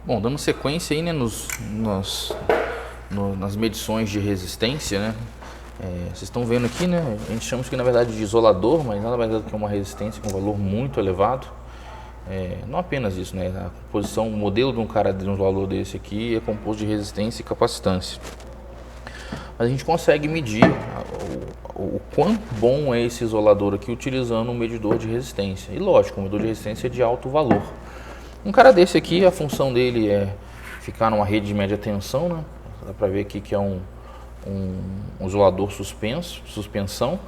Bom, dando sequência aí, né, nas medições de resistência, né? Vocês estão vendo aqui, né? A gente chama isso aqui na verdade de isolador, mas nada mais é do que uma resistência com valor muito elevado. Não apenas isso, né? A composição, o modelo de um isolador desse aqui é composto de resistência e capacitância. Mas a gente consegue medir o quão bom é esse isolador aqui utilizando um medidor de resistência. E lógico, um medidor de resistência é de alto valor. Um cara desse aqui, a função dele é ficar numa rede de média tensão, né? Dá para ver aqui que é um isolador suspensão,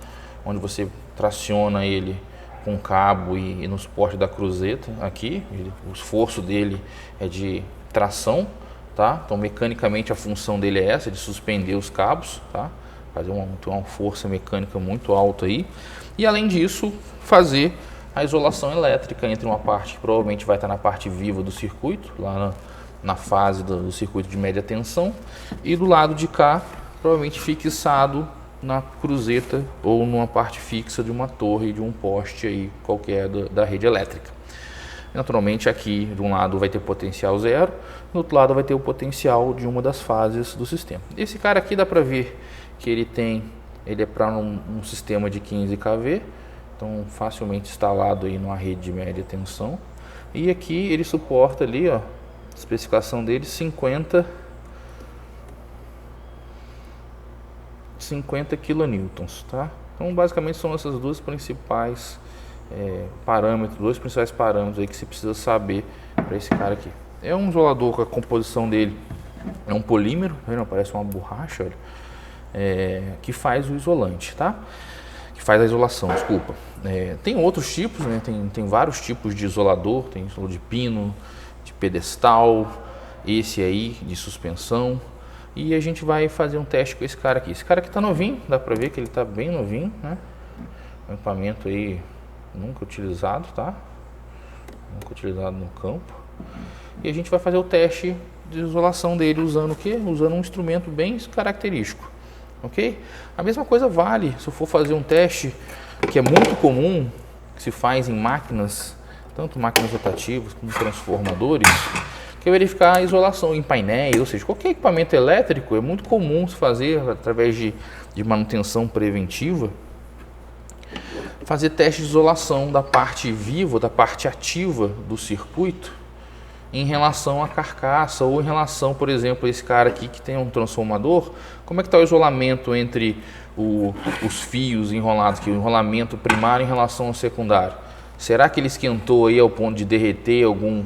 onde você traciona ele com cabo e no suporte da cruzeta aqui. O esforço dele é de tração, tá? Então mecanicamente a função dele é essa, de suspender os cabos, tá? Fazer uma força mecânica muito alta aí. E além disso, fazer a isolação elétrica entre uma parte que provavelmente vai estar na parte viva do circuito, lá na fase do circuito de média tensão, e do lado de cá provavelmente fixado na cruzeta ou numa parte fixa de uma torre, de um poste aí qualquer da rede elétrica. Naturalmente aqui de um lado vai ter potencial zero, do outro lado vai ter o potencial de uma das fases do sistema. Esse cara aqui dá para ver que ele é para um sistema de 15 kV, então facilmente instalado aí numa rede de média tensão. E aqui ele suporta ali, ó, a especificação dele 50 kilonewtons, tá? Então basicamente são essas duas principais parâmetros aí que você precisa saber para esse cara aqui. É um isolador com a composição dele é um polímero, não parece uma borracha, olha, que faz o isolante, tá? Que faz a isolação, desculpa. Tem outros tipos, né? Tem vários tipos de isolador, tem isolador de pino, de pedestal, esse aí de suspensão. E a gente vai fazer um teste com esse cara aqui. Esse cara aqui tá novinho, dá pra ver que ele tá bem novinho, né? Um equipamento aí nunca utilizado, tá? Nunca utilizado no campo. E a gente vai fazer o teste de isolação dele usando o quê? Usando um instrumento bem característico, ok? A mesma coisa vale se eu for fazer um teste que é muito comum, que se faz em máquinas, tanto máquinas rotativas como transformadores, que é verificar a isolação em painéis, ou seja, qualquer equipamento elétrico é muito comum se fazer através de manutenção preventiva, fazer teste de isolação da parte viva, da parte ativa do circuito em relação à carcaça ou em relação, por exemplo, a esse cara aqui que tem um transformador, como é que está o isolamento entre os fios enrolados aqui, o enrolamento primário em relação ao secundário? Será que ele esquentou aí ao ponto de derreter algum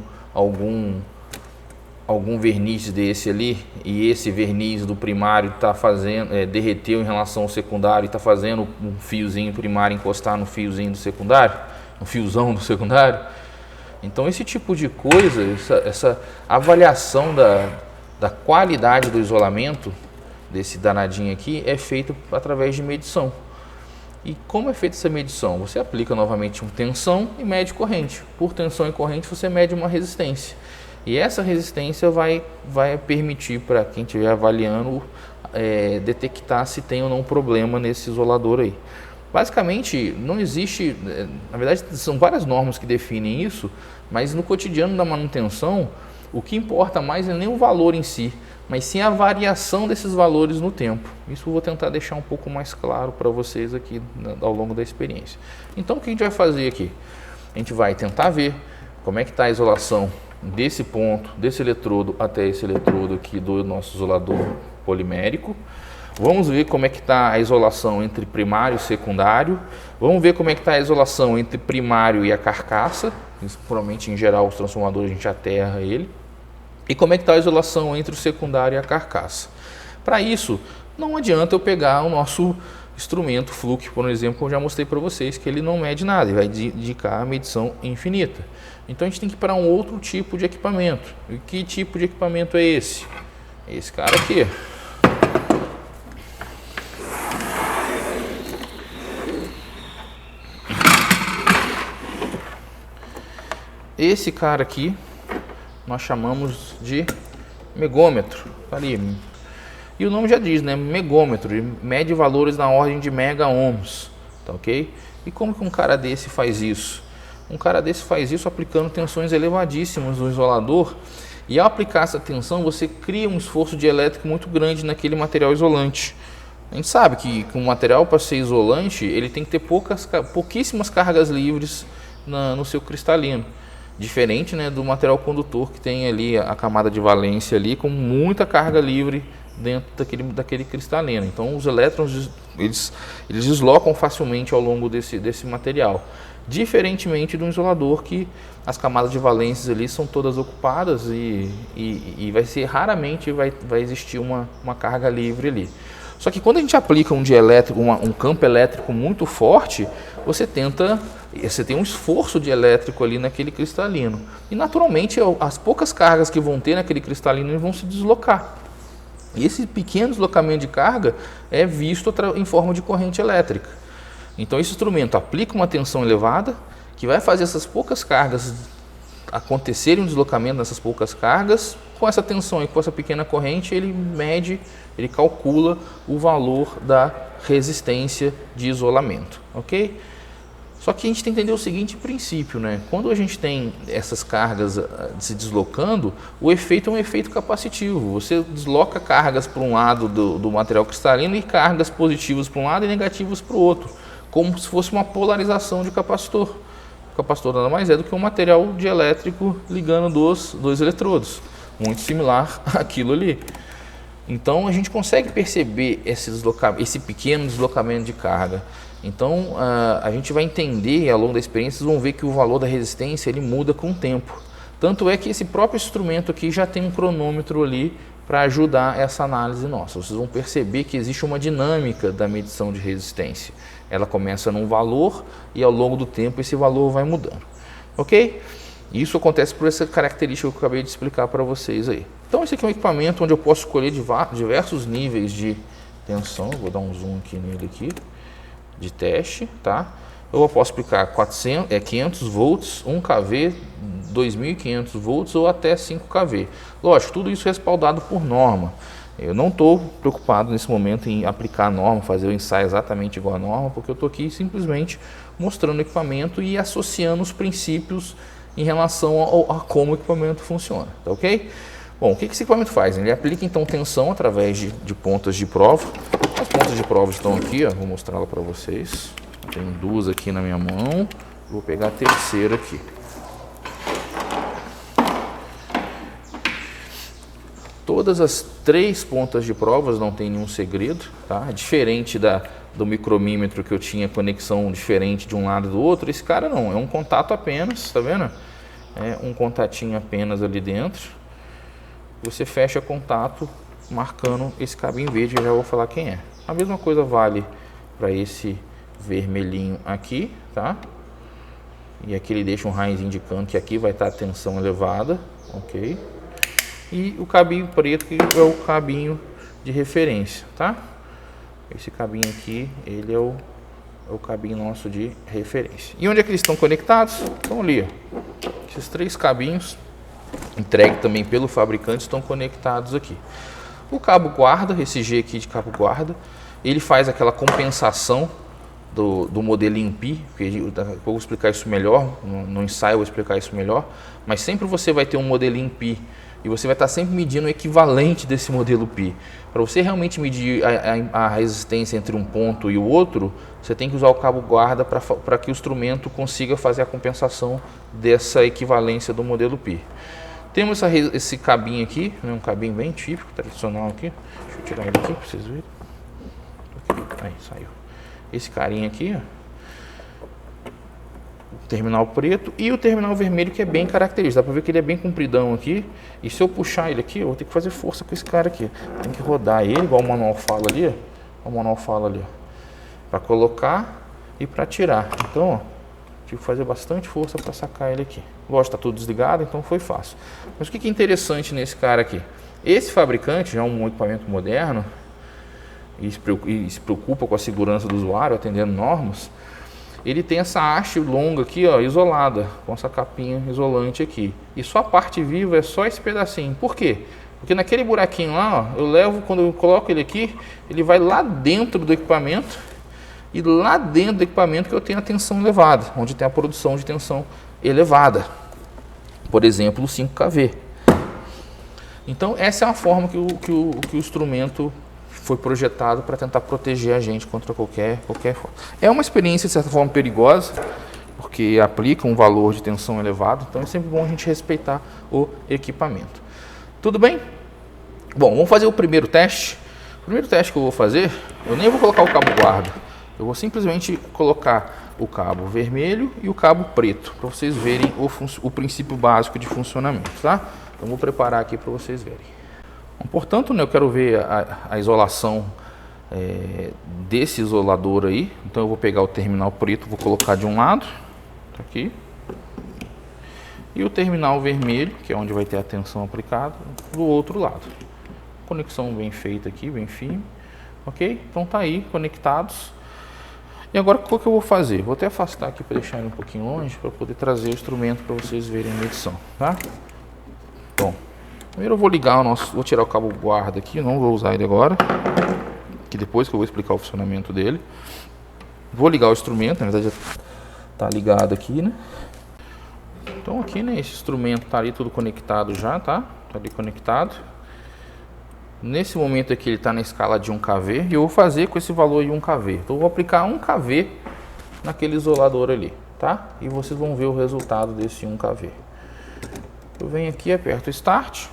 verniz desse ali, e esse verniz do primário está fazendo, derreteu em relação ao secundário e está fazendo um fiozinho primário encostar no fiozinho do secundário, no fiozão do secundário? Então esse tipo de coisa, essa avaliação da qualidade do isolamento desse danadinho aqui é feito através de medição. E como é feita essa medição? Você aplica novamente uma tensão e mede corrente. Por tensão e corrente você mede uma resistência. E essa resistência vai permitir para quem estiver avaliando detectar se tem ou não problema nesse isolador aí. Basicamente, não existe, na verdade são várias normas que definem isso, mas no cotidiano da manutenção, o que importa mais não é nem o valor em si, mas sim a variação desses valores no tempo. Isso eu vou tentar deixar um pouco mais claro para vocês aqui ao longo da experiência. Então o que a gente vai fazer aqui? A gente vai tentar ver como é que está a isolação desse ponto, desse eletrodo até esse eletrodo aqui do nosso isolador polimérico. Vamos ver como é que está a isolação entre primário e secundário. Vamos ver como é que está a isolação entre primário e a carcaça. Provavelmente, em geral, os transformadores a gente aterra ele. E como é que está a isolação entre o secundário e a carcaça. Para isso, não adianta eu pegar o nosso instrumento Fluke, por exemplo, como eu já mostrei para vocês, que ele não mede nada, ele vai indicar a medição infinita. Então a gente tem que ir para um outro tipo de equipamento. E que tipo de equipamento é esse? Esse cara aqui. Esse cara aqui nós chamamos de megômetro. Tá ali. E o nome já diz, né? Megômetro, mede valores na ordem de mega ohms, tá ok? E como que um cara desse faz isso? Um cara desse faz isso aplicando tensões elevadíssimas no isolador E ao aplicar essa tensão, você cria um esforço dielétrico muito grande naquele material isolante. A gente sabe que um material, para ser isolante, ele tem que ter pouquíssimas cargas livres no seu cristalino. Diferente, né, do material condutor, que tem ali a camada de valência ali com muita carga livre dentro daquele cristalino. Então os elétrons eles deslocam facilmente ao longo desse material. Diferentemente do isolador, que as camadas de valências ali são todas ocupadas e vai ser raramente vai existir uma carga livre ali. Só que quando a gente aplica um dielétrico, um campo elétrico muito forte, você tem um esforço dielétrico ali naquele cristalino. E naturalmente as poucas cargas que vão ter naquele cristalino vão se deslocar. E esse pequeno deslocamento de carga é visto em forma de corrente elétrica. Então esse instrumento aplica uma tensão elevada, que vai fazer essas poucas cargas acontecerem um deslocamento nessas poucas cargas. Com essa tensão e com essa pequena corrente, ele mede, ele calcula o valor da resistência de isolamento, ok? Só que a gente tem que entender o seguinte princípio, né? Quando a gente tem essas cargas se deslocando, o efeito é um efeito capacitivo. Você desloca cargas para um lado do material cristalino e cargas positivas para um lado e negativas para o outro, como se fosse uma polarização de capacitor. O capacitor nada mais é do que um material dielétrico ligando dois eletrodos, muito similar àquilo ali. Então a gente consegue perceber esse pequeno deslocamento de carga. Então a gente vai entender ao longo da experiência, vocês vão ver que o valor da resistência ele muda com o tempo. Tanto é que esse próprio instrumento aqui já tem um cronômetro ali para ajudar essa análise nossa. Vocês vão perceber que existe uma dinâmica da medição de resistência. Ela começa num valor e ao longo do tempo esse valor vai mudando. Ok? Isso acontece por essa característica que eu acabei de explicar para vocês aí. Então esse aqui é um equipamento onde eu posso escolher diversos níveis de tensão. Eu vou dar um zoom aqui nele aqui, de teste, tá? Eu posso aplicar 500 volts, 1 kV, 2.500 volts ou até 5 kV. Lógico, tudo isso respaldado por norma. Eu não estou preocupado nesse momento em aplicar a norma, fazer o ensaio exatamente igual a norma, porque eu estou aqui simplesmente mostrando o equipamento e associando os princípios em relação a como o equipamento funciona, tá ok? Bom, o que esse equipamento faz? Ele aplica então tensão através de pontas de prova. As pontas de prova estão aqui, ó, vou mostrá-la para vocês. Tem duas aqui na minha mão, vou pegar a terceira aqui. Todas as 3 pontas de provas não tem nenhum segredo, tá? Diferente do micromímetro que eu tinha conexão diferente de um lado e do outro, esse cara não, é um contato apenas, tá vendo? É um contatinho apenas ali dentro. Você fecha contato marcando esse cabinho verde, eu já vou falar quem é. A mesma coisa vale para esse vermelhinho aqui, tá? E aqui ele deixa um raizinho indicando que aqui vai estar a tensão elevada, ok? E o cabinho preto que é o cabinho de referência, tá? Esse cabinho aqui, ele é o cabinho nosso de referência. E onde é que eles estão conectados? Estão ali, ó. Esses 3 cabinhos, entregue também pelo fabricante, estão conectados aqui. O cabo guarda, esse G aqui de cabo guarda, ele faz aquela compensação do modelinho Pi, eu vou explicar isso melhor, no ensaio eu vou explicar isso melhor, mas sempre você vai ter um modelinho Pi e você vai estar sempre medindo o equivalente desse modelo Pi. Para você realmente medir a resistência entre um ponto e o outro, você tem que usar o cabo guarda para que o instrumento consiga fazer a compensação dessa equivalência do modelo Pi. Temos esse cabinho aqui, né, um cabinho bem típico, tradicional aqui. Deixa eu tirar ele aqui para vocês verem. Aí, saiu. Esse carinha aqui, ó, o terminal preto e o terminal vermelho, que é bem característico. Dá para ver que ele é bem compridão aqui. E se eu puxar ele aqui, eu vou ter que fazer força com esse cara aqui. Tem que rodar ele, igual o manual fala ali, ó. O manual fala ali, ó, para colocar e para tirar. Então, ó, tive que fazer bastante força para sacar ele aqui. Lógico, está tudo desligado, então foi fácil. Mas o que é interessante nesse cara aqui? Esse fabricante, já é um equipamento moderno, e se preocupa com a segurança do usuário, atendendo normas, ele tem essa haste longa aqui, ó, isolada, com essa capinha isolante aqui. E só a parte viva é só esse pedacinho. Por quê? Porque naquele buraquinho lá, ó, eu levo, quando eu coloco ele aqui, ele vai lá dentro do equipamento, e lá dentro do equipamento que eu tenho a tensão elevada, onde tem a produção de tensão elevada. Por exemplo, o 5 kV. Então essa é uma forma que o instrumento foi projetado para tentar proteger a gente contra qualquer forma. É uma experiência de certa forma perigosa, porque aplica um valor de tensão elevado, então é sempre bom a gente respeitar o equipamento. Tudo bem? Bom, vamos fazer o primeiro teste. O primeiro teste que eu vou fazer, eu nem vou colocar o cabo guarda, eu vou simplesmente colocar o cabo vermelho e o cabo preto, para vocês verem o princípio básico de funcionamento, tá? Então vou preparar aqui para vocês verem. Bom, portanto, né, eu quero ver a isolação desse isolador aí, então eu vou pegar o terminal preto, vou colocar de um lado, tá aqui, e o terminal vermelho, que é onde vai ter a tensão aplicada, do outro lado. Conexão bem feita aqui, bem firme, ok? Então tá aí, conectados. E agora o que eu vou fazer? Vou até afastar aqui para deixar ele um pouquinho longe, para poder trazer o instrumento para vocês verem a medição, tá? Bom, primeiro eu vou ligar vou tirar o cabo guarda aqui, não vou usar ele agora, que depois que eu vou explicar o funcionamento dele. Vou ligar o instrumento, na verdade já tá ligado aqui, né? Então aqui, né, esse instrumento tá ali tudo conectado já, tá? Tá ali conectado. Nesse momento aqui ele está na escala de 1 kV e eu vou fazer com esse valor de 1 kV. Então eu vou aplicar 1 kV naquele isolador ali, tá? E vocês vão ver o resultado desse 1 kV. Eu venho aqui, aperto Start.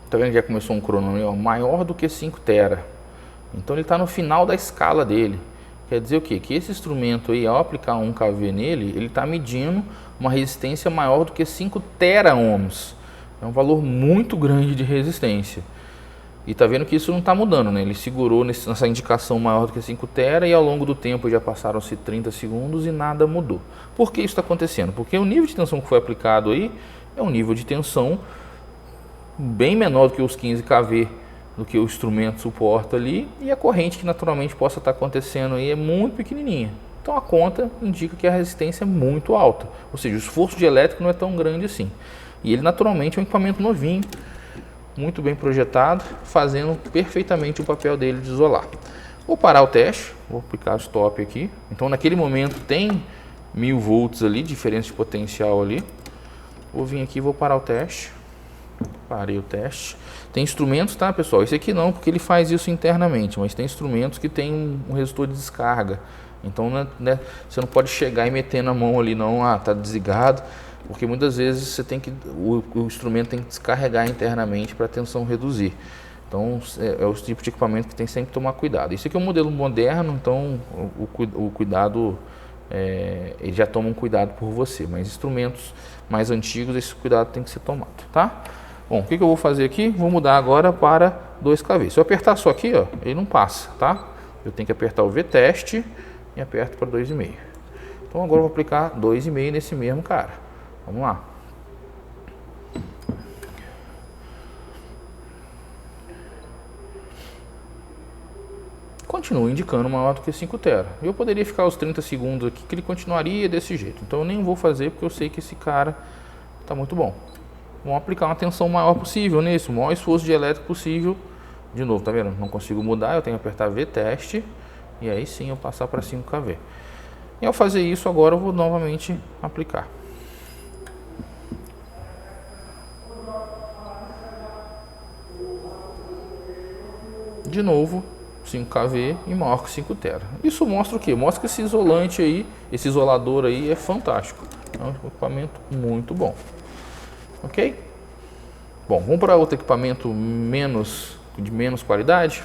Tá vendo que já começou um cronômetro maior do que 5 tera. Então ele está no final da escala dele. Quer dizer o quê? Que esse instrumento aí, ao aplicar 1 kV nele, ele está medindo uma resistência maior do que 5 tera-ohms. É um valor muito grande de resistência. E tá vendo que isso não está mudando, né? Ele segurou nessa indicação maior do que 5 tera e ao longo do tempo já passaram-se 30 segundos e nada mudou. Por que isso está acontecendo? Porque o nível de tensão que foi aplicado aí é um nível de tensão bem menor do que os 15 kV do que o instrumento suporta ali, e a corrente que naturalmente possa estar acontecendo aí é muito pequenininha. Então a conta indica que a resistência é muito alta, ou seja, o esforço de elétrico não é tão grande assim. E ele naturalmente é um equipamento novinho, muito bem projetado, fazendo perfeitamente o papel dele de isolar. Vou parar o teste, vou aplicar o stop aqui. Então naquele momento tem 1000 volts ali, diferença de potencial ali. Vou vir aqui e vou parar o teste. Parei o teste. Tem instrumentos, tá, pessoal? Esse aqui não, porque ele faz isso internamente, mas tem instrumentos que tem um resistor de descarga. Então, né, você não pode chegar e meter na mão ali, não, tá desligado, porque muitas vezes você tem que, o instrumento tem que descarregar internamente para a tensão reduzir. Então, é o tipo de equipamento que tem sempre que tomar cuidado. Esse aqui é um modelo moderno, então o cuidado, eles já tomam cuidado por você, mas instrumentos mais antigos, esse cuidado tem que ser tomado, tá? Bom, o que eu vou fazer aqui? Vou mudar agora para 2 kV. Se eu apertar só aqui, ó, ele não passa, tá? Eu tenho que apertar o V-teste e aperto para 2,5. Então agora eu vou aplicar 2,5 nesse mesmo cara. Vamos lá. Continua indicando maior do que 5 tera. Eu poderia ficar os 30 segundos aqui que ele continuaria desse jeito. Então eu nem vou fazer porque eu sei que esse cara está muito bom. Vamos aplicar uma tensão maior possível nesse, o maior esforço de elétrico possível. De novo, tá vendo? Não consigo mudar, eu tenho que apertar V-teste e aí sim eu passar para 5 kV. E ao fazer isso agora eu vou novamente aplicar. De novo, 5 kV e maior que 5 tera. Isso mostra o quê? Mostra que esse isolante aí, esse isolador aí é fantástico. É um equipamento muito bom. Ok? Bom, vamos para outro equipamento de menos qualidade.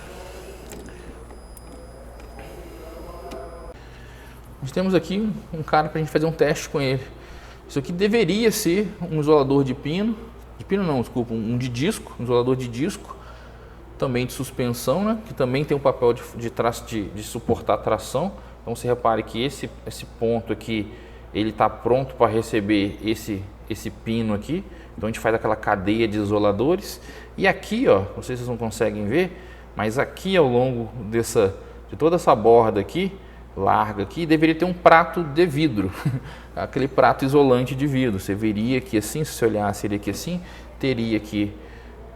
Nós temos aqui um cara para a gente fazer um teste com ele. Isso aqui deveria ser um isolador de pino não, desculpa, um de disco, um isolador de disco, também de suspensão, né? Que também tem o papel de suportar tração. Então você repare que esse ponto aqui, ele está pronto para receber esse pino aqui. Então a gente faz aquela cadeia de isoladores. E aqui, ó, não sei se vocês não conseguem ver, mas aqui ao longo de toda essa borda aqui, larga aqui, deveria ter um prato de vidro. Aquele prato isolante de vidro. Você veria aqui assim, se você olhasse ele aqui assim, teria aqui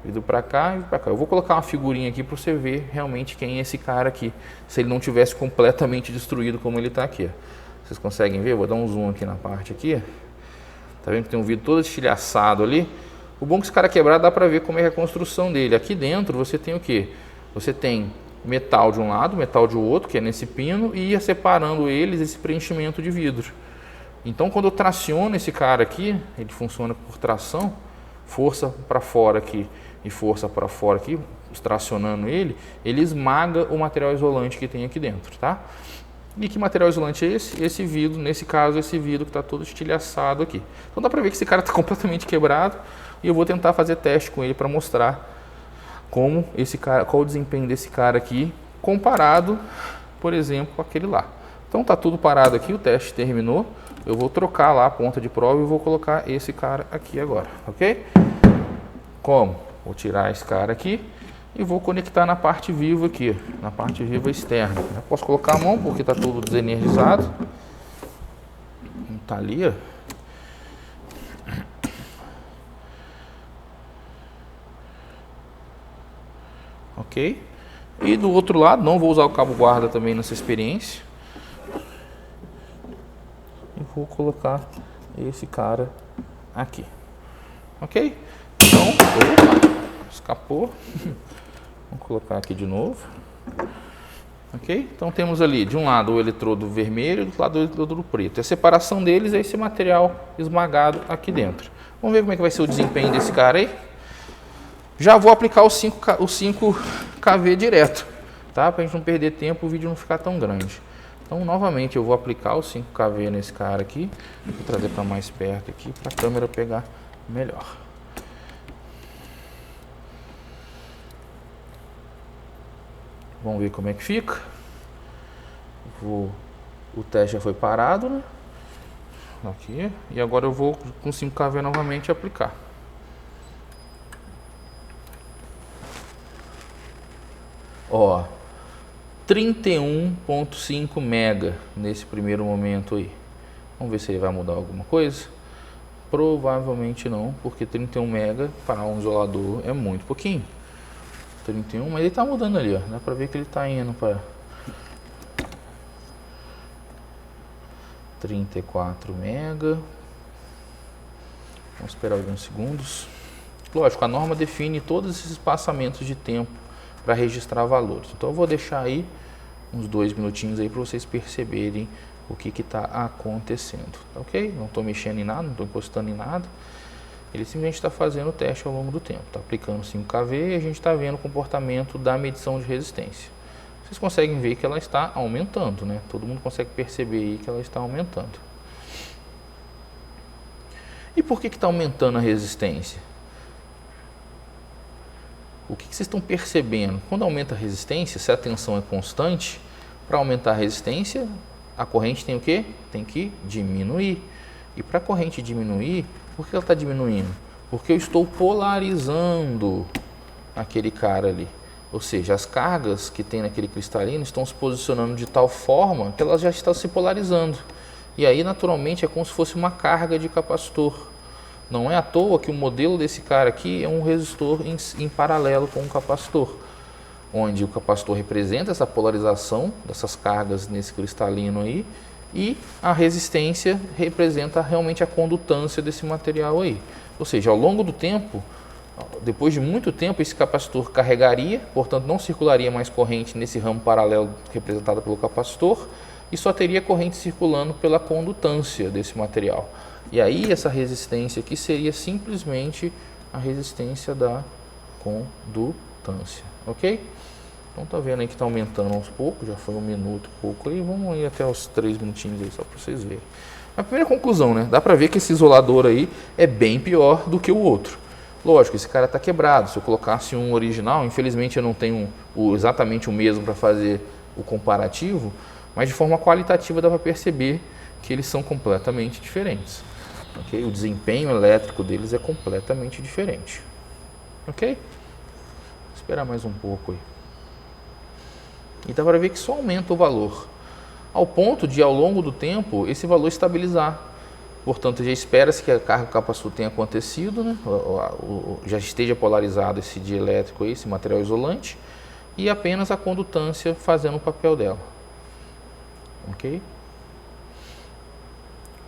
vidro para cá e para cá. Eu vou colocar uma figurinha aqui para você ver realmente quem é esse cara aqui, se ele não tivesse completamente destruído como ele está aqui. Ó. Vocês conseguem ver? Eu vou dar um zoom aqui na parte aqui. Tá vendo que tem um vidro todo estilhaçado ali? O bom é que esse cara quebrado dá para ver como é que é a construção dele. Aqui dentro você tem o que? Você tem metal de um lado, metal de outro, que é nesse pino, e ia separando eles esse preenchimento de vidro. Então quando eu traciono esse cara aqui, ele funciona por tração, força para fora aqui e força para fora aqui, tracionando ele esmaga o material isolante que tem aqui dentro, tá? E que material isolante é esse? Esse vidro, nesse caso esse vidro que está todo estilhaçado aqui. Então dá para ver que esse cara está completamente quebrado e eu vou tentar fazer teste com ele para mostrar como esse cara, qual o desempenho desse cara aqui comparado, por exemplo, com aquele lá. Então tá tudo parado aqui, o teste terminou. Eu vou trocar lá a ponta de prova e vou colocar esse cara aqui agora, ok? Como? Vou tirar esse cara aqui e vou conectar na parte viva aqui, na parte viva externa. Eu posso colocar a mão porque está tudo desenergizado. Não está ali, ó. Ok? E do outro lado, não vou usar o cabo guarda também nessa experiência. E vou colocar esse cara aqui. Ok? Então, opa, escapou. Vamos colocar aqui de novo. Ok? Então temos ali de um lado o eletrodo vermelho e do outro lado o eletrodo preto. A separação deles é esse material esmagado aqui dentro. Vamos ver como é que vai ser o desempenho desse cara aí. Já vou aplicar o 5kV direto, tá? Para a gente não perder tempo, o vídeo não ficar tão grande. Então novamente eu vou aplicar o 5kV nesse cara aqui. Vou trazer para mais perto aqui para a câmera pegar melhor. Vamos ver como é que fica. O teste já foi parado, né? Aqui. E agora eu vou com 5kV novamente aplicar. Ó, 31.5 mega nesse primeiro momento aí. Vamos ver se ele vai mudar alguma coisa. Provavelmente não, porque 31 mega para um isolador é muito pouquinho. 31, mas ele tá mudando ali, ó. Dá pra ver que ele tá indo para 34 mega. Vamos esperar alguns segundos. Lógico, a norma define todos esses espaçamentos de tempo para registrar valores. Então eu vou deixar aí uns 2 minutinhos aí para vocês perceberem o que está acontecendo, tá ok? Não estou mexendo em nada, não estou encostando em nada. Ele simplesmente está fazendo o teste ao longo do tempo. Está aplicando 5kV e a gente está vendo o comportamento da medição de resistência. Vocês conseguem ver que ela está aumentando, né? Todo mundo consegue perceber aí que ela está aumentando. E por que está aumentando a resistência? O que vocês estão percebendo? Quando aumenta a resistência, se a tensão é constante, para aumentar a resistência, a corrente tem o quê? Tem que diminuir. E para a corrente diminuir, por que ela está diminuindo? Porque eu estou polarizando aquele cara ali. Ou seja, as cargas que tem naquele cristalino estão se posicionando de tal forma que elas já estão se polarizando. E aí, naturalmente, é como se fosse uma carga de capacitor. Não é à toa que o modelo desse cara aqui é um resistor em paralelo com um capacitor, onde o capacitor representa essa polarização dessas cargas nesse cristalino aí, e a resistência representa realmente a condutância desse material aí. Ou seja, ao longo do tempo, depois de muito tempo, esse capacitor carregaria, portanto não circularia mais corrente nesse ramo paralelo representado pelo capacitor, e só teria corrente circulando pela condutância desse material. E aí essa resistência aqui seria simplesmente a resistência da condutância, ok? Então tá vendo aí que está aumentando aos poucos, já foi 1 minuto e pouco aí, vamos ir até os 3 minutinhos aí só para vocês verem. A primeira conclusão, né? Dá para ver que esse isolador aí é bem pior do que o outro. Lógico, esse cara está quebrado. Se eu colocasse um original, infelizmente eu não tenho exatamente o mesmo para fazer o comparativo, mas de forma qualitativa dá para perceber que eles são completamente diferentes. Okay? O desempenho elétrico deles é completamente diferente. Ok? Vou esperar mais um pouco aí. E dá para ver que só aumenta o valor, ao ponto de, ao longo do tempo, esse valor estabilizar. Portanto, já espera-se que a carga capacitor tenha acontecido, né? Já esteja polarizado esse dielétrico aí, esse material isolante, e apenas a condutância fazendo o papel dela. Ok?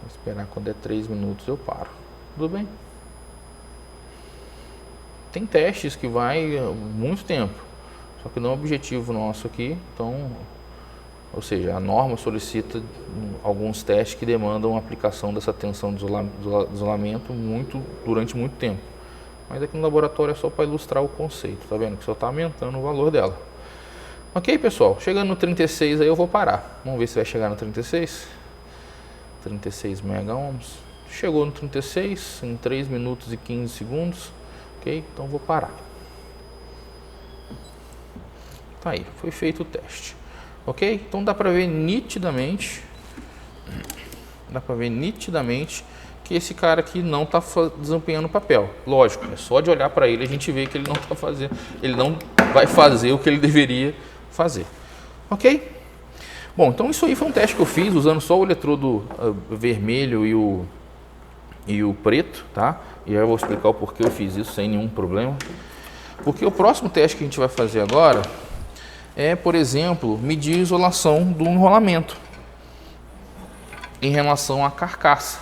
Vou esperar, quando é 3 minutos eu paro. tudo bem. Tem testes que vai muito tempo, só que não é objetivo nosso aqui, então, ou seja, a norma solicita alguns testes que demandam a aplicação dessa tensão de isolamento durante muito tempo. Mas aqui no laboratório é só para ilustrar o conceito, tá vendo? Que só está aumentando o valor dela. Ok, pessoal? Chegando no 36 aí eu vou parar. Vamos ver se vai chegar no 36. 36 mega-ohms. Chegou no 36 em 3 minutos e 15 segundos. Ok? Então vou parar. Tá aí, foi feito o teste. Ok? Então dá para ver nitidamente. Que esse cara aqui não está desempenhando papel. Lógico, é só de olhar para ele a gente vê que ele não está fazendo, ele não vai fazer o que ele deveria fazer. Ok? Bom, então isso aí foi um teste que eu fiz usando só o eletrodo vermelho e o preto, tá? E aí eu vou explicar o porquê eu fiz isso sem nenhum problema. Porque o próximo teste que a gente vai fazer agora é, por exemplo, medir a isolação do enrolamento em relação à carcaça.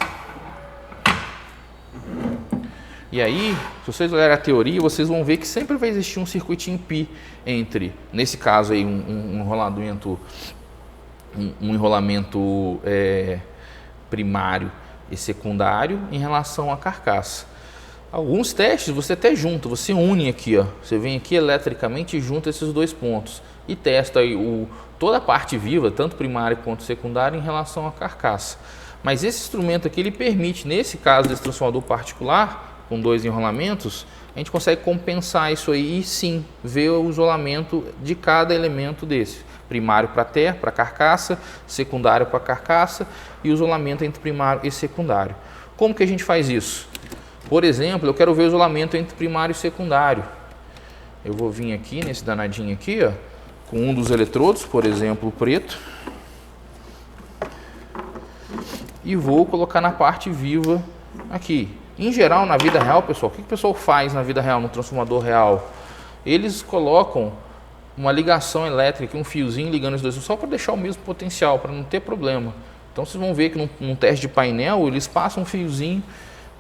E aí, se vocês olharem a teoria, vocês vão ver que sempre vai existir um circuitinho pi entre, nesse caso aí, um enrolamento primário e secundário em relação à carcaça. Alguns testes você até junta, você une aqui, ó, você vem aqui eletricamente e junta esses dois pontos e testa aí toda a parte viva, tanto primária quanto secundária, em relação à carcaça. Mas esse instrumento aqui, ele permite, nesse caso desse transformador particular, com dois enrolamentos, a gente consegue compensar isso aí e sim ver o isolamento de cada elemento desse. Primário para a terra, para a carcaça, secundário para a carcaça e o isolamento entre primário e secundário. Como que a gente faz isso? Por exemplo, eu quero ver o isolamento entre primário e secundário. Eu vou vir aqui nesse danadinho aqui, ó, com um dos eletrodos, por exemplo, o preto, e vou colocar na parte viva aqui. Em geral, na vida real, pessoal, o que o pessoal faz na vida real, no transformador real? Eles colocam uma ligação elétrica, um fiozinho ligando os dois, só para deixar o mesmo potencial, para não ter problema. Então vocês vão ver que num teste de painel, eles passam um fiozinho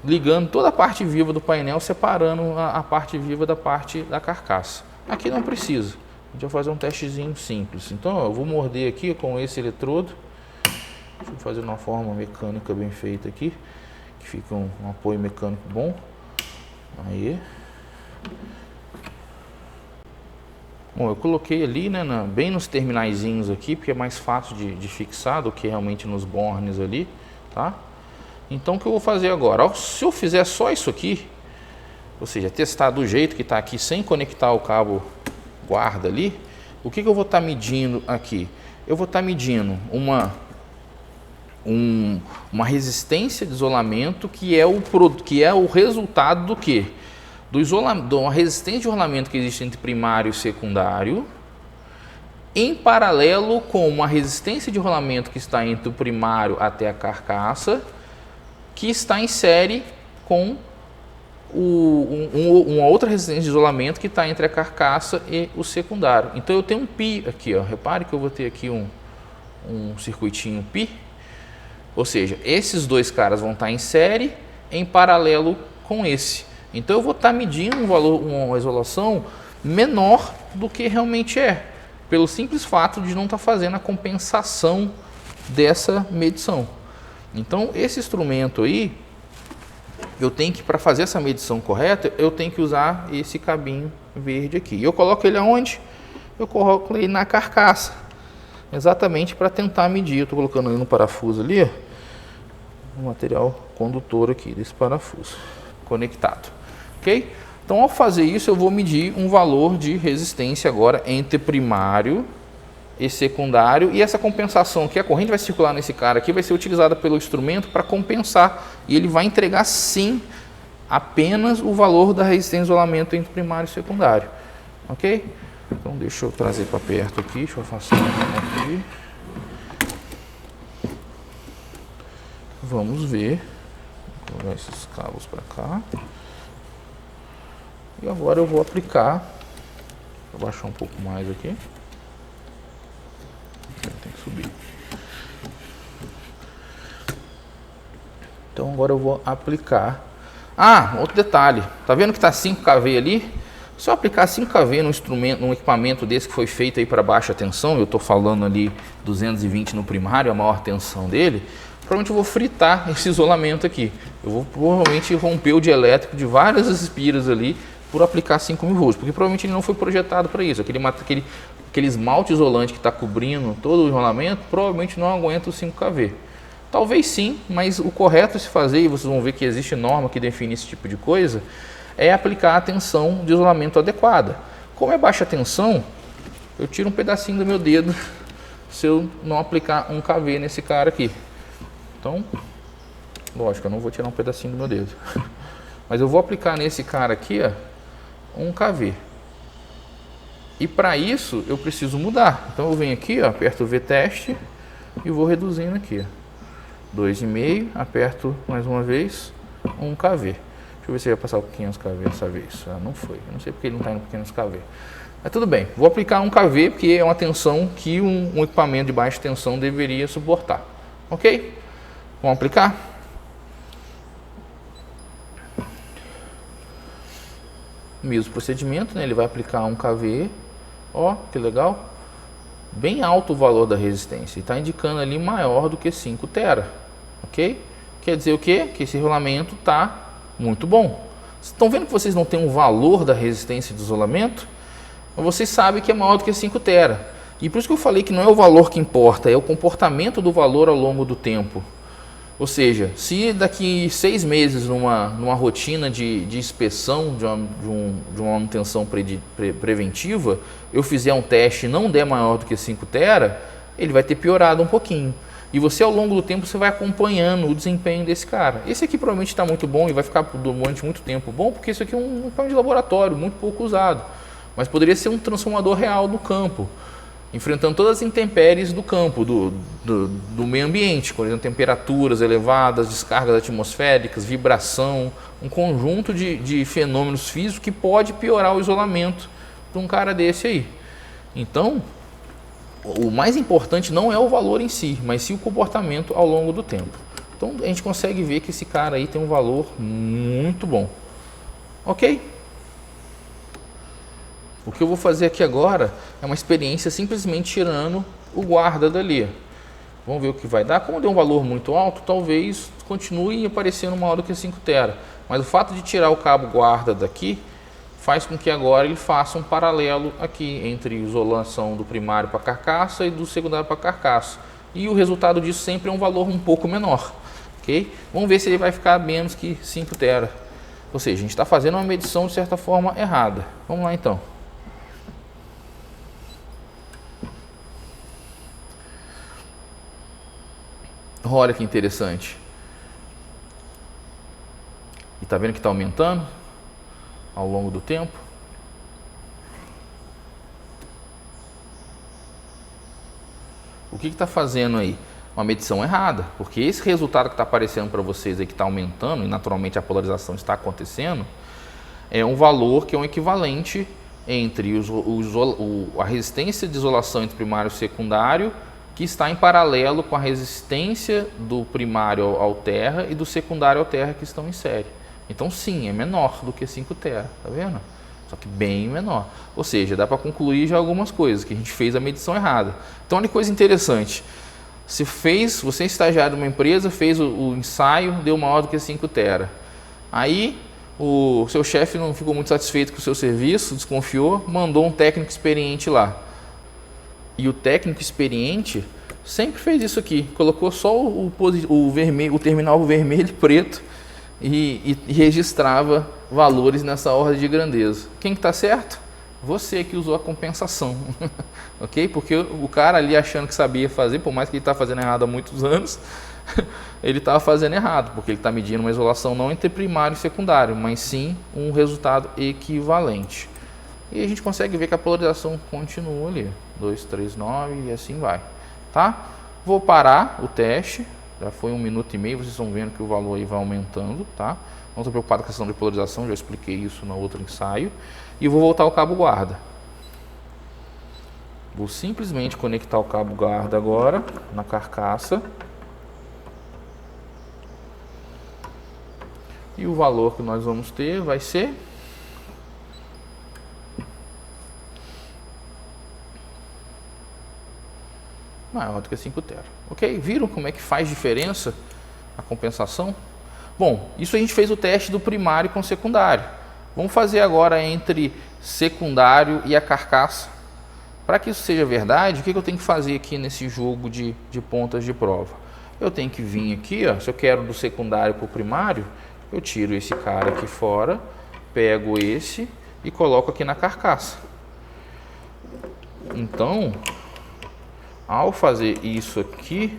ligando toda a parte viva do painel, separando a parte viva da parte da carcaça. Aqui não precisa, a gente vai fazer um testezinho simples. Então eu vou morder aqui com esse eletrodo, deixa eu fazer de uma forma mecânica bem feita aqui, que fica um apoio mecânico bom. Aí. Bom, eu coloquei ali, né, bem nos terminaizinhos aqui, porque é mais fácil de fixar do que realmente nos bornes ali, tá? Então o que eu vou fazer agora? Se eu fizer só isso aqui, ou seja, testar do jeito que está aqui, sem conectar o cabo guarda ali, o que eu vou estar medindo aqui? Eu vou estar medindo uma resistência de isolamento que é o resultado do quê? De uma resistência de isolamento que existe entre primário e secundário, em paralelo com uma resistência de rolamento que está entre o primário até a carcaça, que está em série com uma outra resistência de isolamento que está entre a carcaça e o secundário. Então eu tenho um pi aqui, ó. Repare que eu vou ter aqui um circuitinho pi, ou seja, esses dois caras vão estar em série em paralelo com esse. Então eu vou estar medindo uma isolação menor do que realmente é, pelo simples fato de não estar fazendo a compensação dessa medição. Então esse instrumento aí, eu tenho que, para fazer essa medição correta, eu tenho que usar esse cabinho verde aqui. Eu coloco ele aonde? Eu coloco ele na carcaça, exatamente para tentar medir. Eu estou colocando ele no parafuso ali, ó, o material condutor aqui desse parafuso conectado. Ok? Então, ao fazer isso, eu vou medir um valor de resistência agora entre primário e secundário, e essa compensação que a corrente vai circular nesse cara aqui vai ser utilizada pelo instrumento para compensar, e ele vai entregar sim apenas o valor da resistência de isolamento entre primário e secundário. Ok? Então deixa eu trazer para perto aqui, deixa eu afastar aqui. Vamos ver. Vou colocar esses cabos para cá. E agora eu vou aplicar, vou abaixar um pouco mais aqui, tem que subir. Então agora eu vou aplicar Ah, outro detalhe, tá vendo que está 5 kV ali? Se eu aplicar 5 kV num instrumento, num equipamento desse que foi feito aí para baixa tensão, eu estou falando ali 220 no primário, a maior tensão dele, provavelmente eu vou fritar esse isolamento aqui. Eu vou provavelmente romper o dielétrico de várias espiras ali por aplicar 5.000 volts, porque provavelmente ele não foi projetado para isso. Aquele esmalte isolante que está cobrindo todo o enrolamento provavelmente não aguenta os 5 kV. Talvez sim, mas o correto a se fazer, e vocês vão ver que existe norma que define esse tipo de coisa, é aplicar a tensão de isolamento adequada. Como é baixa tensão, eu tiro um pedacinho do meu dedo se eu não aplicar 1 kV nesse cara aqui. Então, lógico, eu não vou tirar um pedacinho do meu dedo. Mas eu vou aplicar nesse cara aqui, ó, 1 kV. E para isso eu preciso mudar. Então eu venho aqui, ó, aperto o V-teste e vou reduzindo aqui, ó. 2,5, aperto mais uma vez, 1 kV. Deixa eu ver se vai passar o 500 kV dessa vez. Ah, não foi. Eu não sei porque ele não está indo para 500 kV. Mas tudo bem. Vou aplicar 1 kV porque é uma tensão que um equipamento de baixa tensão deveria suportar. Ok? Vamos aplicar? Mesmo procedimento, né? Ele vai aplicar 1 kV. Ó, que legal. Bem alto o valor da resistência. Está indicando ali maior do que 5 tera. Ok? Quer dizer o quê? Que esse rolamento está muito bom. Estão vendo que vocês não têm um valor da resistência de isolamento? Mas vocês sabem que é maior do que 5 tera. E por isso que eu falei que não é o valor que importa, é o comportamento do valor ao longo do tempo. Ou seja, se daqui 6 meses numa rotina de inspeção de uma manutenção preventiva, eu fizer um teste e não der maior do que 5 tera, ele vai ter piorado um pouquinho. E você ao longo do tempo você vai acompanhando o desempenho desse cara. Esse aqui provavelmente está muito bom e vai ficar durante muito tempo bom, porque isso aqui é um equipamento de laboratório, muito pouco usado. Mas poderia ser um transformador real no campo, enfrentando todas as intempéries do campo, do meio ambiente, por exemplo, temperaturas elevadas, descargas atmosféricas, vibração, um conjunto de fenômenos físicos que pode piorar o isolamento de um cara desse aí. Então, o mais importante não é o valor em si, mas sim o comportamento ao longo do tempo. Então, a gente consegue ver que esse cara aí tem um valor muito bom. Ok? O que eu vou fazer aqui agora é uma experiência simplesmente tirando o guarda dali. Vamos ver o que vai dar. Como deu um valor muito alto, talvez continue aparecendo maior do que 5 tera. Mas o fato de tirar o cabo guarda daqui faz com que agora ele faça um paralelo aqui entre isolação do primário para a carcaça e do secundário para a carcaça. E o resultado disso sempre é um valor um pouco menor. Okay? Vamos ver se ele vai ficar menos que 5 tera. Ou seja, a gente está fazendo uma medição de certa forma errada. Vamos lá então. Olha que interessante. E tá vendo que está aumentando ao longo do tempo? O que está fazendo aí? Uma medição errada, porque esse resultado que está aparecendo para vocês aí, que está aumentando, e naturalmente a polarização está acontecendo, é um valor que é um equivalente entre a resistência de isolação entre primário e secundário, que está em paralelo com a resistência do primário ao terra e do secundário ao terra que estão em série. Então sim, é menor do que 5 tera, tá vendo? Só que bem menor. Ou seja, dá para concluir já algumas coisas, que a gente fez a medição errada. Então olha que coisa interessante. Você é estagiário de uma empresa, fez o ensaio, deu maior do que 5 tera. Aí o seu chefe não ficou muito satisfeito com o seu serviço, desconfiou, mandou um técnico experiente lá. E o técnico experiente sempre fez isso aqui, colocou só o terminal vermelho e preto e registrava valores nessa ordem de grandeza. Quem que está certo? Você que usou a compensação, ok? Porque o cara ali achando que sabia fazer, por mais que ele está fazendo errado há muitos anos, ele estava fazendo errado, porque ele está medindo uma isolação não entre primário e secundário, mas sim um resultado equivalente. E a gente consegue ver que a polarização continua ali, 2, 3, 9 e assim vai, tá? Vou parar o teste, já foi 1 minuto e meio, vocês estão vendo que o valor aí vai aumentando, tá? Não estou preocupado com a questão de polarização, já expliquei isso no outro ensaio. E vou voltar o cabo guarda. Vou simplesmente conectar o cabo guarda agora na carcaça. E o valor que nós vamos ter vai ser maior do que 5 tera. Ok? Viram como é que faz diferença a compensação? Bom, isso a gente fez o teste do primário com secundário. Vamos fazer agora entre secundário e a carcaça. Para que isso seja verdade, o que eu tenho que fazer aqui nesse jogo de pontas de prova? Eu tenho que vir aqui, ó, se eu quero do secundário para o primário, eu tiro esse cara aqui fora, pego esse e coloco aqui na carcaça. Então, ao fazer isso aqui...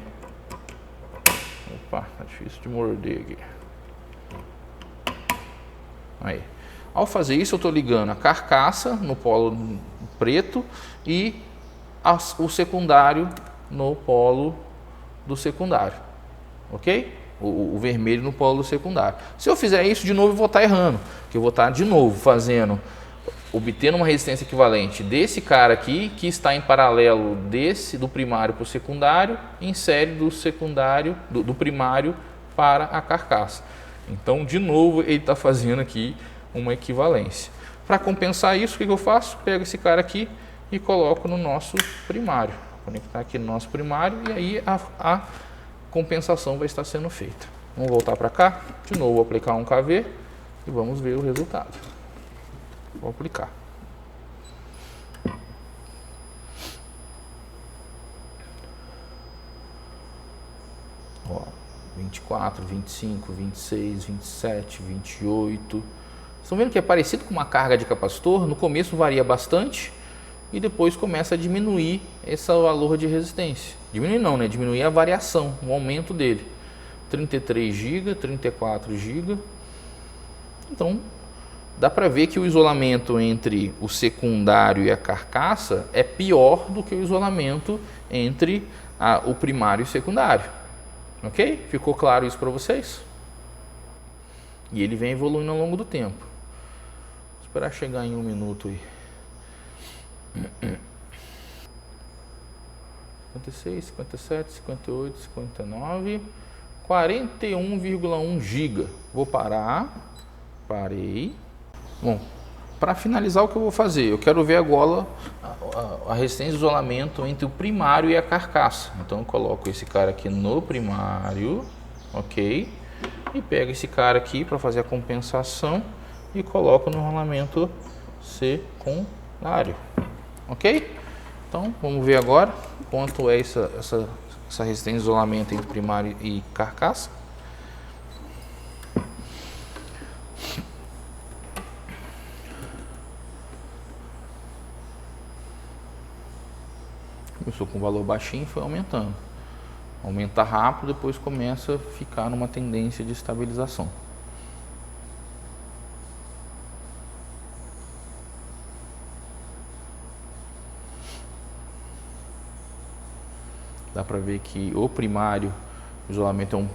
Opa, tá difícil de morder aqui. Aí. Ao fazer isso, eu estou ligando a carcaça no polo preto e o secundário no polo do secundário. Ok? O vermelho no polo do secundário. Se eu fizer isso, de novo eu vou estar errando. Porque eu vou estar de novo obtendo uma resistência equivalente desse cara aqui, que está em paralelo do primário para o secundário, em série do secundário, do primário para a carcaça. Então, de novo, ele está fazendo aqui uma equivalência. Para compensar isso, o que eu faço? Pego esse cara aqui e coloco no nosso primário. Vou conectar aqui no nosso primário e aí a compensação vai estar sendo feita. Vamos voltar para cá. De novo, vou aplicar um kV e vamos ver o resultado. Vou aplicar. Ó, 24, 25, 26, 27, 28. Estão vendo que é parecido com uma carga de capacitor? No começo varia bastante e depois começa a diminuir esse valor de resistência. Diminuir não, né? Diminuir a variação, o aumento dele. 33 GB, 34 GB. Então, dá para ver que o isolamento entre o secundário e a carcaça é pior do que o isolamento entre o primário e o secundário. Ok? Ficou claro isso para vocês? E ele vem evoluindo ao longo do tempo. Vou esperar chegar em 1 minuto aí. 56, 57, 58, 59, 41,1 GB. Vou parar. Parei. Bom, para finalizar, o que eu vou fazer? Eu quero ver agora a resistência de isolamento entre o primário e a carcaça. Então eu coloco esse cara aqui no primário, ok? E pego esse cara aqui para fazer a compensação e coloco no rolamento secundário, ok? Então vamos ver agora quanto é essa resistência de isolamento entre primário e carcaça. Começou com um valor baixinho e foi aumentando. Aumenta rápido, depois começa a ficar numa tendência de estabilização. Dá para ver que o primário, o isolamento é um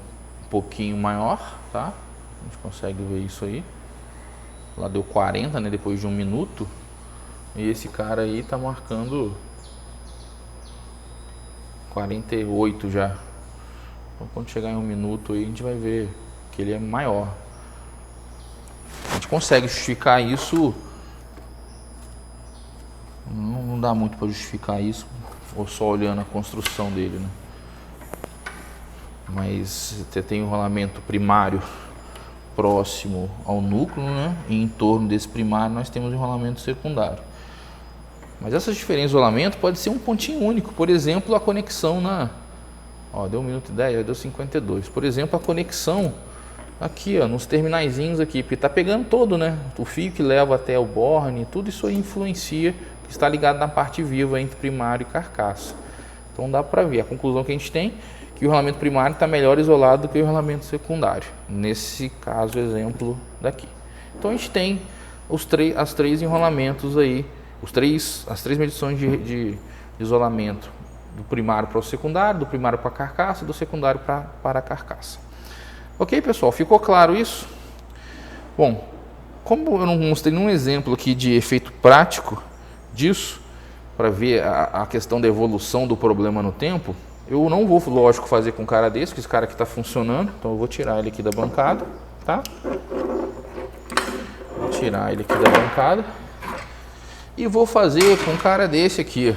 pouquinho maior, tá? A gente consegue ver isso aí. Lá deu 40, né, depois de 1 minuto. E esse cara aí tá marcando 48 já. Então, quando chegar em 1 minuto aí, a gente vai ver que ele é maior. A gente consegue justificar isso. Não dá muito para justificar isso, ou só olhando a construção dele, né? Mas você tem um rolamento primário próximo ao núcleo, né? E em torno desse primário nós temos um rolamento secundário. Mas essas diferenças de isolamento pode ser um pontinho único. Por exemplo, a conexão deu 1 minuto e 10, já deu 52. Por exemplo, a conexão aqui, ó, nos terminaizinhos aqui, porque está pegando todo, né? O fio que leva até o borne, tudo isso aí influencia, que está ligado na parte viva entre primário e carcaça. Então dá para ver. A conclusão que a gente tem é que o rolamento primário está melhor isolado do que o rolamento secundário. Nesse caso, exemplo daqui. Então a gente tem as três enrolamentos aí. As três medições de isolamento do primário para o secundário, do primário para a carcaça e do secundário para a carcaça. Ok, pessoal? Ficou claro isso? Bom, como eu não mostrei nenhum exemplo aqui de efeito prático disso, para ver a questão da evolução do problema no tempo, eu não vou, lógico, fazer com um cara desse, que esse cara aqui está funcionando, então eu vou tirar ele aqui da bancada, tá? tá? Vou tirar ele aqui da bancada. E vou fazer com um cara desse aqui.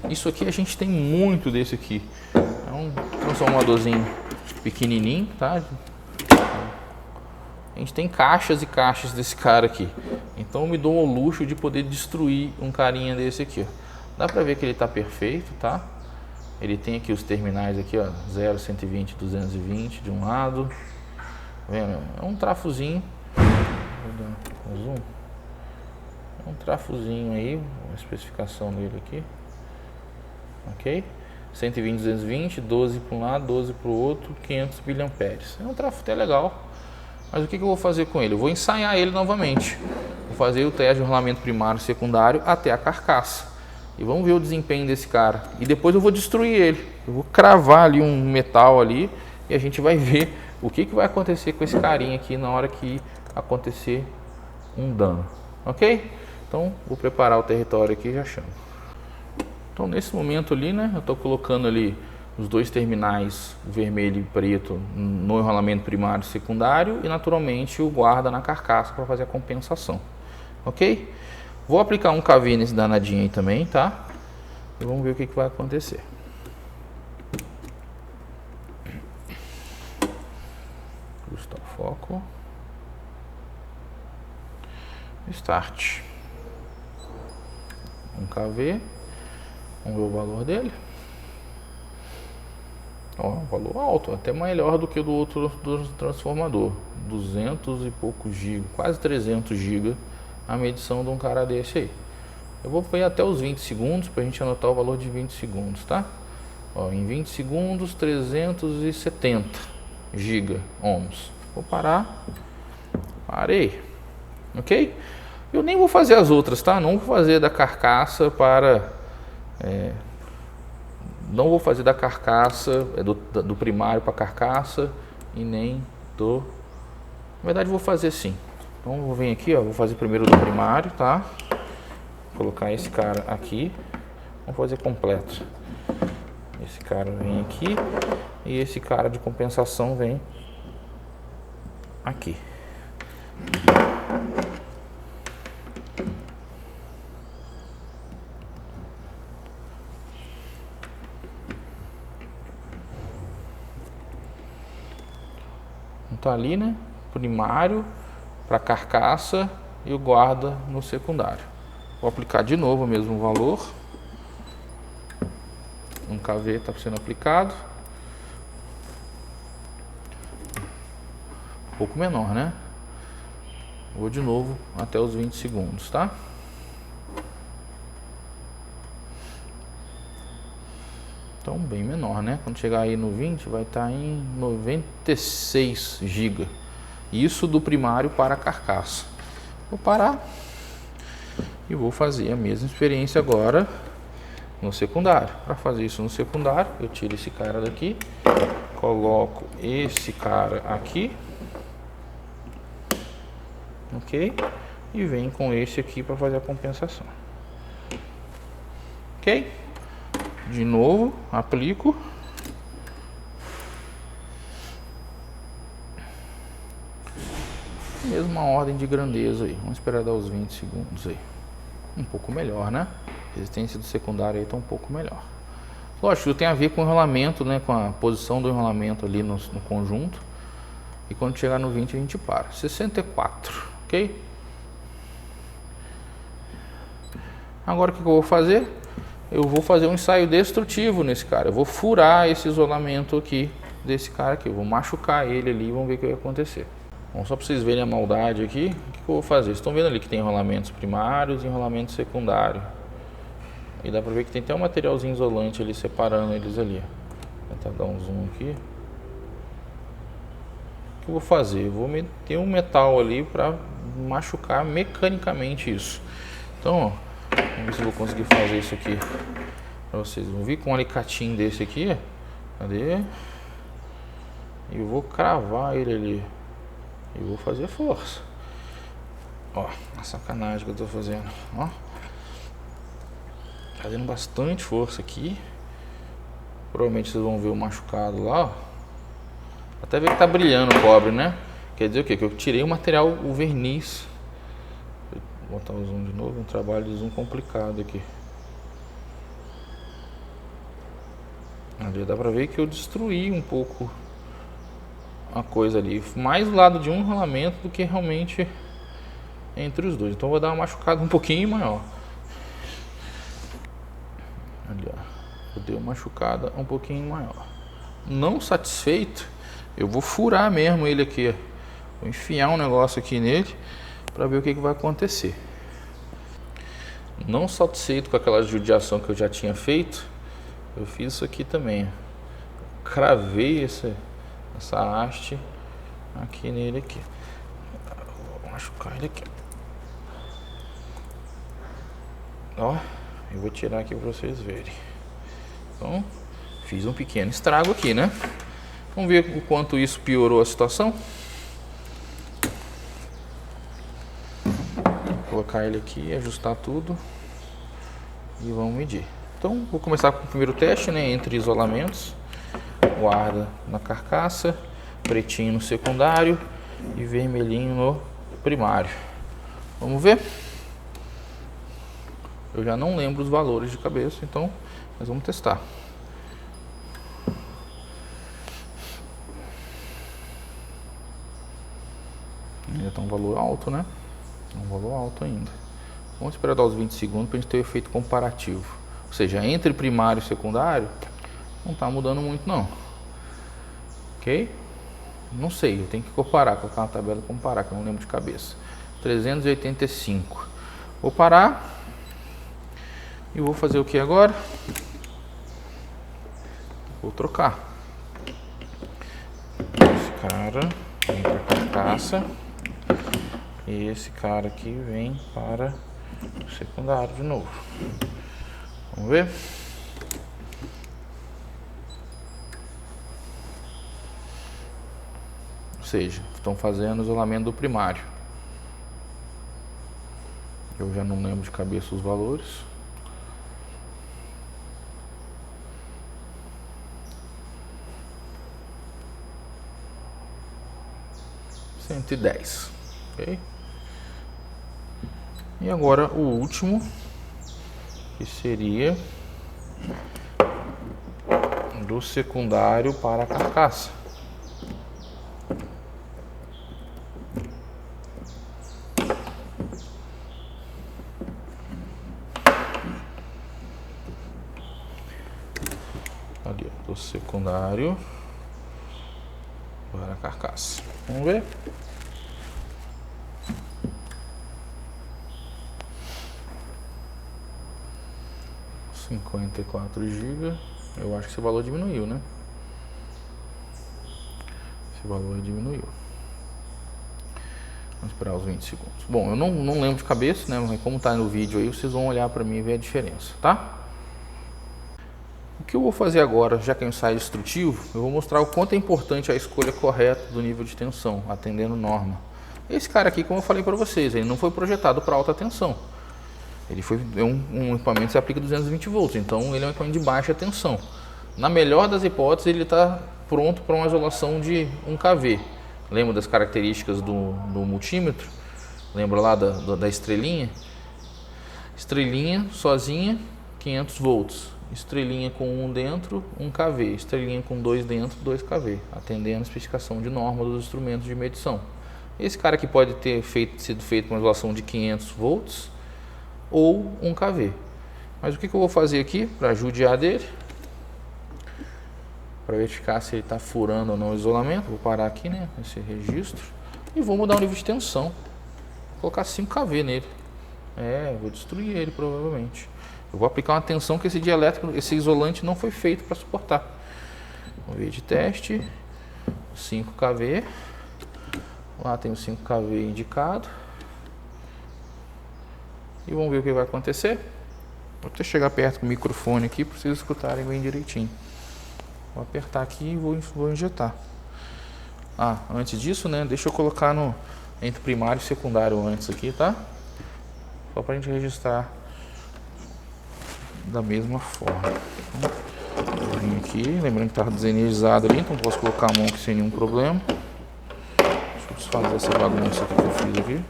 Isso aqui a gente tem muito desse aqui. É um transformadorzinho pequenininho, tá? A gente tem caixas e caixas desse cara aqui. Então eu me dou o luxo de poder destruir um carinha desse aqui. Dá pra ver que ele tá perfeito, tá? Ele tem aqui os terminais aqui, ó, 0, 120, 220 de um lado. Tá vendo? É um trafozinho. Zoom. É um trafozinho aí, a especificação dele aqui. Ok? 120, 220, 12 para um lado, 12 para o outro, 500 mA. É um trafo até legal. Mas o que eu vou fazer com ele? Eu vou ensaiar ele novamente. Vou fazer o teste de rolamento primário e secundário até a carcaça. E vamos ver o desempenho desse cara. E depois eu vou destruir ele. Eu vou cravar ali um metal ali e a gente vai ver o que vai acontecer com esse carinha aqui na hora que acontecer um dano. Ok? Então vou preparar o território aqui e já chamo. Então nesse momento ali, né, eu estou colocando ali os dois terminais, vermelho e preto, no enrolamento primário e secundário e naturalmente o guarda na carcaça para fazer a compensação. Ok? Vou aplicar um KV nesse danadinho aí também, tá? E vamos ver o que vai acontecer. Ajustar o foco. Start. Um KV. Vamos ver o valor dele. Ó, um valor alto, até melhor do que do outro transformador. 200 e poucos GB, quase 300 GB a medição de um cara desse aí. Eu vou ver até os 20 segundos para a gente anotar o valor de 20 segundos, tá? Ó, em 20 segundos, 370 GB ohms. Vou parar. Parei. Ok? Eu nem vou fazer as outras, tá? Não vou fazer da carcaça para... não vou fazer da carcaça, do primário para carcaça e nem do... Na verdade vou fazer sim. Então vou vir aqui, ó, vou fazer primeiro do primário, tá? Vou colocar esse cara aqui. Vamos fazer completo. Esse cara vem aqui e esse cara de compensação vem aqui. Tá ali, né? Primário para carcaça e o guarda no secundário. Vou aplicar de novo o mesmo valor. Um KV está sendo aplicado. Um pouco menor, né? Vou de novo até os 20 segundos, tá? Então bem menor, né? Quando chegar aí no 20 vai estar em 96 GB. Isso do primário para a carcaça. Vou parar e vou fazer a mesma experiência agora no secundário. Para fazer isso no secundário, eu tiro esse cara daqui, coloco esse cara aqui, ok? E venho com esse aqui para fazer a compensação, ok? De novo, aplico. Mesma ordem de grandeza aí. Vamos esperar dar os 20 segundos aí. Um pouco melhor, né? A resistência do secundário aí está um pouco melhor. Lógico, tem a ver com o enrolamento, né? Com a posição do enrolamento ali no conjunto. E quando chegar no 20 a gente para. 64, ok? Agora o que eu vou fazer? Eu vou fazer um ensaio destrutivo nesse cara. Eu vou furar esse isolamento aqui desse cara aqui. Eu vou machucar ele ali e vamos ver o que vai acontecer. Bom, só para vocês verem a maldade aqui, o que eu vou fazer? Vocês estão vendo ali que tem enrolamentos primários e enrolamento secundário. E dá para ver que tem até um materialzinho isolante ali separando eles ali. Vou tentar dar um zoom aqui. O que eu vou fazer? Eu vou meter um metal ali para machucar mecanicamente isso. Então, ó. Vamos ver se eu vou conseguir fazer isso aqui para vocês. Vão vir com um alicatinho desse aqui, ó. Cadê? E eu vou cravar ele ali. E vou fazer força. Ó, a sacanagem que eu tô fazendo. Ó. Fazendo bastante força aqui. Provavelmente vocês vão ver o machucado lá, ó. Até ver que tá brilhando o cobre, né? Quer dizer o quê? Que eu tirei o material, o verniz. Vou botar o zoom de novo, um trabalho de zoom complicado aqui. Ali dá pra ver que eu destruí um pouco a coisa ali. Mais do lado de um rolamento do que realmente entre os dois. Então eu vou dar uma machucada um pouquinho maior. Ali, ó. Eu dei uma machucada um pouquinho maior. Não satisfeito, eu vou furar mesmo ele aqui. Vou enfiar um negócio aqui nele para ver o que vai acontecer. Não satisfeito com aquela judiação que eu já tinha feito, eu fiz isso aqui também. Cravei essa haste aqui nele aqui. Vou machucar ele aqui. Ó, eu vou tirar aqui para vocês verem. Então, fiz um pequeno estrago aqui, né? Vamos ver o quanto isso piorou a situação. Vou colocar ele aqui, ajustar tudo e vamos medir. Então, vou começar com o primeiro teste, né? Entre isolamentos, guarda na carcaça, pretinho no secundário e vermelhinho no primário. Vamos ver? Eu já não lembro os valores de cabeça, então nós vamos testar. Ainda está um valor alto, né? Um valor alto ainda. Vamos esperar dar os 20 segundos para a gente ter o efeito comparativo. Ou seja, entre primário e secundário, não está mudando muito não. Ok? Não sei, eu tenho que comparar, colocar uma tabela e comparar, que eu não lembro de cabeça. 385. Vou parar. E vou fazer o que agora? Vou trocar. Esse cara vem para a carcaça. E esse cara aqui vem para o secundário de novo. Vamos ver? Ou seja, estão fazendo isolamento do primário. Eu já não lembro de cabeça os valores. $110, ok? E agora o último, que seria do secundário para a carcaça. Ali, ó, do secundário para a carcaça. Vamos ver? GB. Eu acho que esse valor diminuiu, né? Esse valor diminuiu. Vamos esperar os 20 segundos. Bom, eu não lembro de cabeça, né? Mas como tá no vídeo aí, vocês vão olhar para mim e ver a diferença, tá? O que eu vou fazer agora, já que é um ensaio instrutivo, eu vou mostrar o quanto é importante a escolha correta do nível de tensão, atendendo norma. Esse cara aqui, como eu falei para vocês, ele não foi projetado para alta tensão. Ele foi um equipamento que se aplica 220 volts, então ele é um equipamento de baixa tensão. Na melhor das hipóteses, ele está pronto para uma isolação de 1 kV. Lembra das características do multímetro? Lembra lá da estrelinha? Estrelinha sozinha, 500 volts. Estrelinha com 1 dentro, 1 kV. Estrelinha com 2 dentro, 2 kV. Atendendo a especificação de norma dos instrumentos de medição. Esse cara aqui pode ter sido feito uma isolação de 500 volts ou 1 kV. Mas o que eu vou fazer aqui para judiar dele? Para verificar se ele está furando ou não o isolamento. Vou parar aqui, né, esse registro. E vou mudar o nível de tensão. Vou colocar 5 kV nele. Vou destruir ele provavelmente. Eu vou aplicar uma tensão que esse dielétrico, esse isolante não foi feito para suportar. Vamos ver de teste. 5 kV. Lá tem o 5 kV indicado. E vamos ver o que vai acontecer. Vou até chegar perto com o microfone aqui para vocês escutarem bem direitinho. Vou apertar aqui e vou injetar. Antes disso, né, deixa eu colocar entre primário e secundário antes aqui, tá? Só para a gente registrar da mesma forma. Vou vir aqui, lembrando que estava desenergizado ali, então posso colocar a mão aqui sem nenhum problema. Deixa eu desfazer essa bagunça que eu fiz aqui.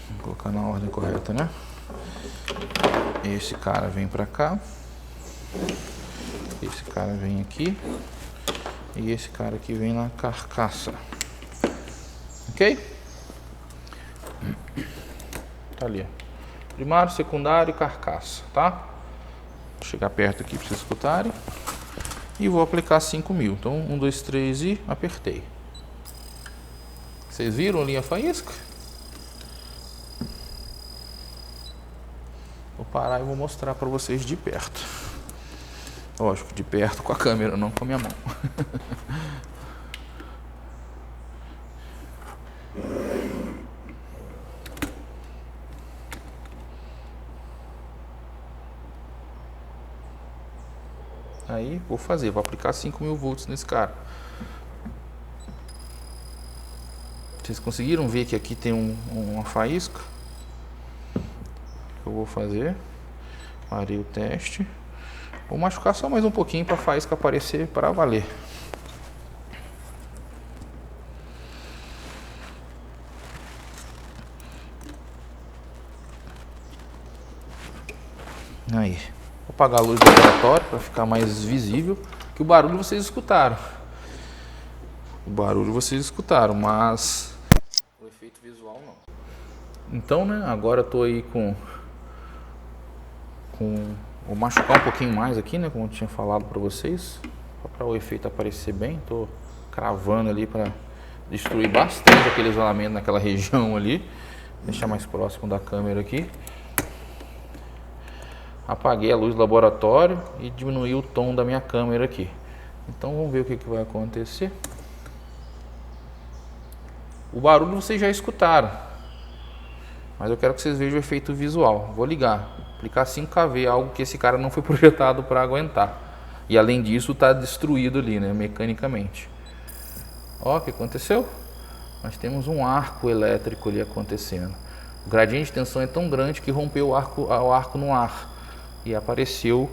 Vou colocar na ordem correta, né? Esse cara vem pra cá. Esse cara vem aqui. E esse cara aqui vem na carcaça. Ok? Tá ali. Primário, secundário e carcaça, tá? Vou chegar perto aqui para vocês escutarem. E vou aplicar 5.000. Então, 1, 2, 3 e apertei. Vocês viram ali a faísca? Vou parar e vou mostrar para vocês de perto. Lógico, de perto com a câmera, não com a minha mão. Aí vou aplicar 5.000 volts nesse cara. Vocês conseguiram ver que aqui tem uma faísca? Eu vou fazer. Parei o teste. Vou machucar só mais um pouquinho para a faísca aparecer para valer. Aí. Vou apagar a luz do laboratório para ficar mais visível. Que o barulho vocês escutaram. O barulho vocês escutaram, mas o efeito visual não. Então, né? Agora eu tô aí com vou machucar um pouquinho mais aqui, né? Como eu tinha falado para vocês, para o efeito aparecer bem. Tô cravando ali para destruir bastante aquele isolamento naquela região ali. Deixar mais próximo da câmera aqui. Apaguei a luz do laboratório e diminuí o tom da minha câmera aqui. Então vamos ver o que vai acontecer. O barulho vocês já escutaram, mas eu quero que vocês vejam o efeito visual. Vou ligar, aplicar 5kV, algo que esse cara não foi projetado para aguentar. E além disso está destruído ali, né, mecanicamente. Ó, o que aconteceu? Nós temos um arco elétrico ali acontecendo. O gradiente de tensão é tão grande que rompeu o arco no ar. E apareceu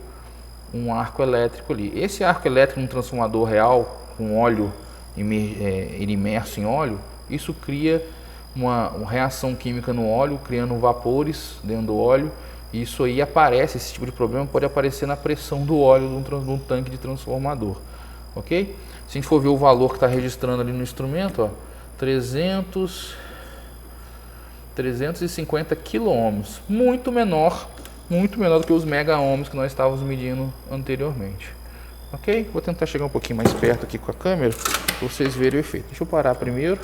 um arco elétrico ali. Esse arco elétrico num transformador real, com óleo imerso em óleo, isso cria uma reação química no óleo, criando vapores dentro do óleo. E isso aí aparece, esse tipo de problema pode aparecer na pressão do óleo de um tanque de transformador. Ok? Se a gente for ver o valor que está registrando ali no instrumento, ó, 350 quiloohms, muito menor do que os mega-ohms que nós estávamos medindo anteriormente. Ok? Vou tentar chegar um pouquinho mais perto aqui com a câmera para vocês verem o efeito. Deixa eu parar primeiro.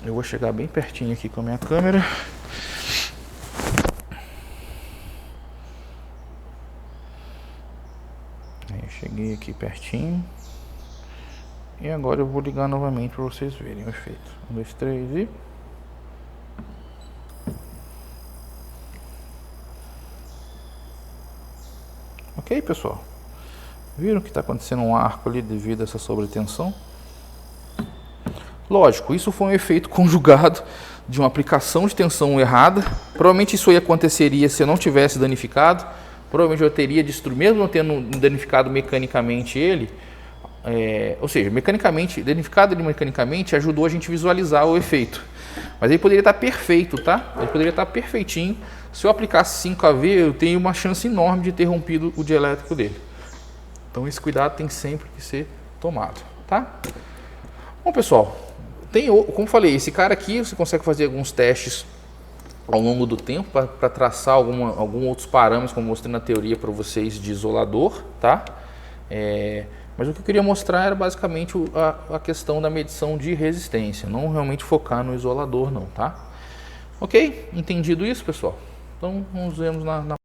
Eu vou chegar bem pertinho aqui com a minha câmera. Aí, eu cheguei aqui pertinho. E agora eu vou ligar novamente para vocês verem o efeito. 1, 2, 3 e... Ok, pessoal? Viram que está acontecendo um arco ali devido a essa sobretensão? Lógico, isso foi um efeito conjugado de uma aplicação de tensão errada. Provavelmente isso aí aconteceria se eu não tivesse danificado. Provavelmente eu teria destruído, mesmo não tendo danificado mecanicamente ele. Ou seja, danificado ele mecanicamente ajudou a gente visualizar o efeito. Mas ele poderia estar perfeito, tá? Ele poderia estar perfeitinho. Se eu aplicasse 5kV, eu tenho uma chance enorme de ter rompido o dielétrico dele. Então esse cuidado tem sempre que ser tomado, tá? Bom, pessoal, como falei, esse cara aqui você consegue fazer alguns testes ao longo do tempo para traçar alguns outros parâmetros, como eu mostrei na teoria para vocês, de isolador, tá? Mas o que eu queria mostrar era basicamente a questão da medição de resistência, não realmente focar no isolador não, tá? Ok? Entendido isso, pessoal? Então, nos vemos na